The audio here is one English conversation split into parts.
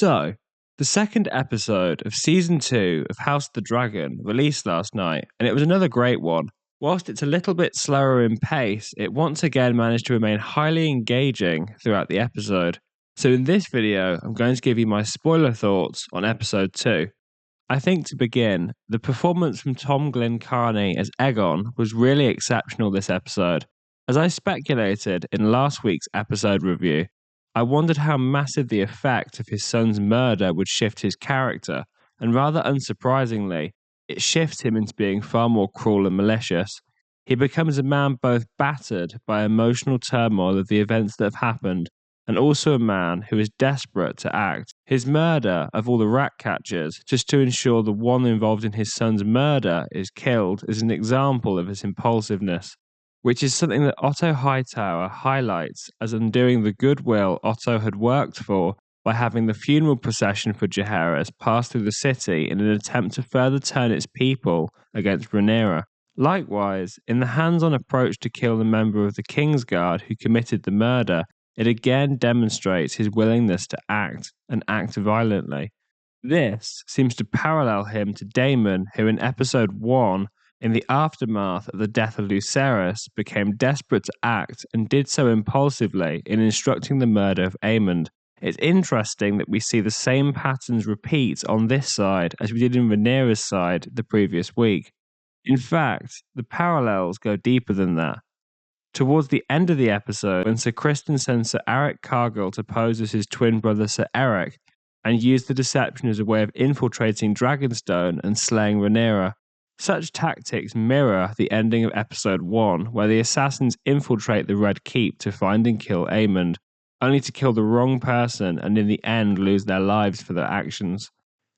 So, the second episode of Season 2 of House of the Dragon released last night, and it was another great one. Whilst it's a little bit slower in pace, it once again managed to remain highly engaging throughout the episode. So in this video, I'm going to give you my spoiler thoughts on episode 2. I think to begin, the performance from Tom Glencarney as Aegon was really exceptional this episode. As I speculated in last week's episode review, I wondered how massive the effect of his son's murder would shift his character, and rather unsurprisingly, it shifts him into being far more cruel and malicious. He becomes a man both battered by emotional turmoil of the events that have happened, and also a man who is desperate to act. His murder of all the rat catchers, just to ensure the one involved in his son's murder is killed, is an example of his impulsiveness, which is something that Otto Hightower highlights as undoing the goodwill Otto had worked for by having the funeral procession for Jaehaerys pass through the city in an attempt to further turn its people against Rhaenyra. Likewise, in the hands-on approach to kill the member of the Kingsguard who committed the murder, it again demonstrates his willingness to act, and act violently. This seems to parallel him to Daemon, who in episode 1, in the aftermath of the death of Viserys, became desperate to act and did so impulsively in instructing the murder of Aemond. It's interesting that we see the same patterns repeat on this side as we did in Rhaenyra's side the previous week. In fact, the parallels go deeper than that. Towards the end of the episode, when Sir Criston sends Sir Eric Cargyll to pose as his twin brother Sir Eric, and use the deception as a way of infiltrating Dragonstone and slaying Rhaenyra, such tactics mirror the ending of episode 1, where the assassins infiltrate the Red Keep to find and kill Aemond, only to kill the wrong person and in the end lose their lives for their actions.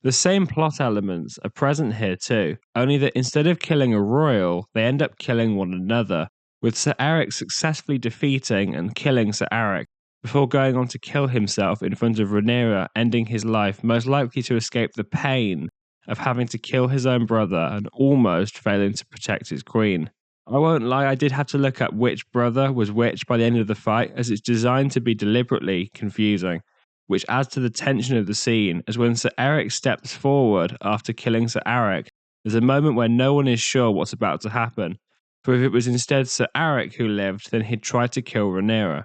The same plot elements are present here too, only that instead of killing a royal, they end up killing one another, with Sir Eric successfully defeating and killing Sir Eric, before going on to kill himself in front of Rhaenyra, ending his life most likely to escape the pain of having to kill his own brother and almost failing to protect his queen. I won't lie, I did have to look up which brother was which by the end of the fight, as it's designed to be deliberately confusing, which adds to the tension of the scene, as when Sir Eric steps forward after killing Sir Eric, there's a moment where no one is sure what's about to happen, for if it was instead Sir Eric who lived, then he'd try to kill Rhaenyra.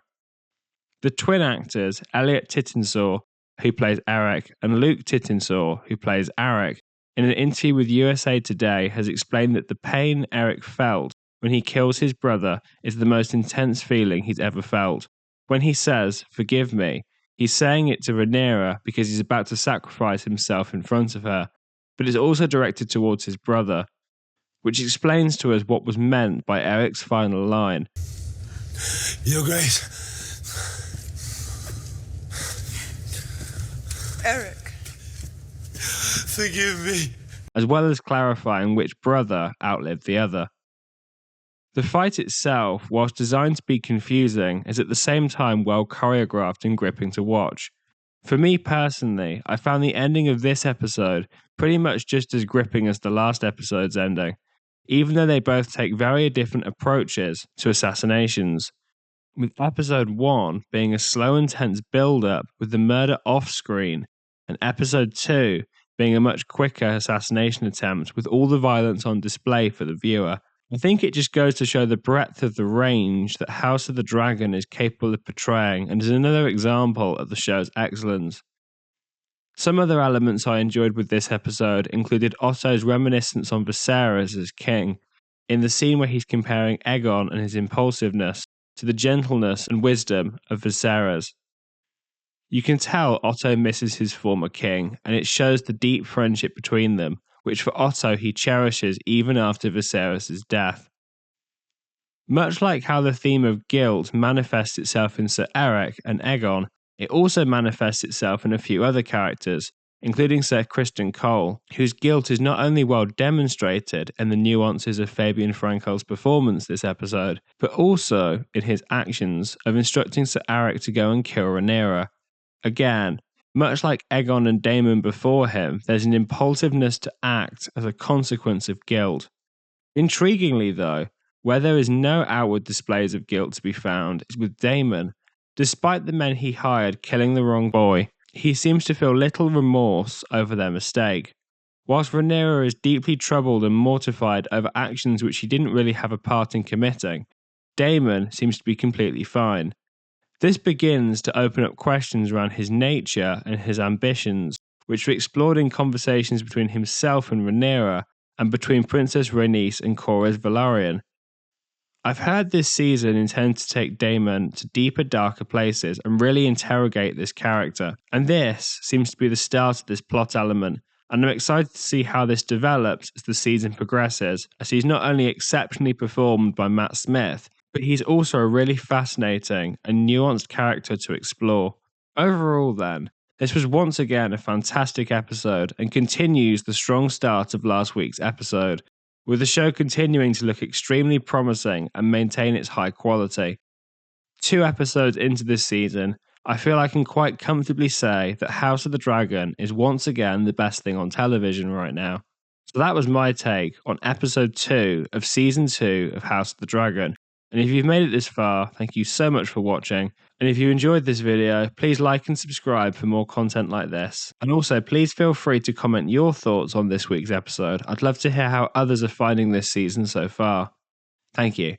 The twin actors, Elliot Tittensaw, who plays Eric, and Luke Tittensaw, who plays Eric, in an interview with USA Today has explained that the pain Eric felt when he kills his brother is the most intense feeling he's ever felt. When he says, "Forgive me," he's saying it to Rhaenyra because he's about to sacrifice himself in front of her, but it's also directed towards his brother, which explains to us what was meant by Eric's final line. Your Grace. Eric. Forgive me. As well as clarifying which brother outlived the other. The fight itself, whilst designed to be confusing, is at the same time well choreographed and gripping to watch. For me personally, I found the ending of this episode pretty much just as gripping as the last episode's ending, even though they both take very different approaches to assassinations, with episode 1 being a slow and tense build-up with the murder off-screen, and episode 2 being a much quicker assassination attempt with all the violence on display for the viewer. I think it just goes to show the breadth of the range that House of the Dragon is capable of portraying, and is another example of the show's excellence. Some other elements I enjoyed with this episode included Otto's reminiscence on Viserys as king, in the scene where he's comparing Aegon and his impulsiveness to the gentleness and wisdom of Viserys. You can tell Otto misses his former king, and it shows the deep friendship between them, which for Otto he cherishes even after Viserys' death. Much like how the theme of guilt manifests itself in Sir Eric and Aegon, it also manifests itself in a few other characters, including Sir Criston Cole, whose guilt is not only well demonstrated in the nuances of Fabian Frankel's performance this episode, but also in his actions of instructing Sir Eric to go and kill Rhaenyra. Again, much like Aegon and Daemon before him, there's an impulsiveness to act as a consequence of guilt. Intriguingly though, where there is no outward displays of guilt to be found is with Daemon. Despite the men he hired killing the wrong boy, he seems to feel little remorse over their mistake. Whilst Rhaenyra is deeply troubled and mortified over actions which she didn't really have a part in committing, Daemon seems to be completely fine. This begins to open up questions around his nature and his ambitions, which were explored in conversations between himself and Rhaenyra, and between Princess Rhaenys and Corlys Velaryon. I've heard this season intends to take Daemon to deeper, darker places and really interrogate this character, and this seems to be the start of this plot element, and I'm excited to see how this develops as the season progresses, as he's not only exceptionally performed by Matt Smith, but he's also a really fascinating and nuanced character to explore. Overall then, this was once again a fantastic episode and continues the strong start of last week's episode, with the show continuing to look extremely promising and maintain its high quality. 2 episodes into this season, I feel I can quite comfortably say that House of the Dragon is once again the best thing on television right now. So that was my take on episode 2 of season 2 of House of the Dragon. And if you've made it this far, thank you so much for watching. And if you enjoyed this video, please like and subscribe for more content like this. And also, please feel free to comment your thoughts on this week's episode. I'd love to hear how others are finding this season so far. Thank you.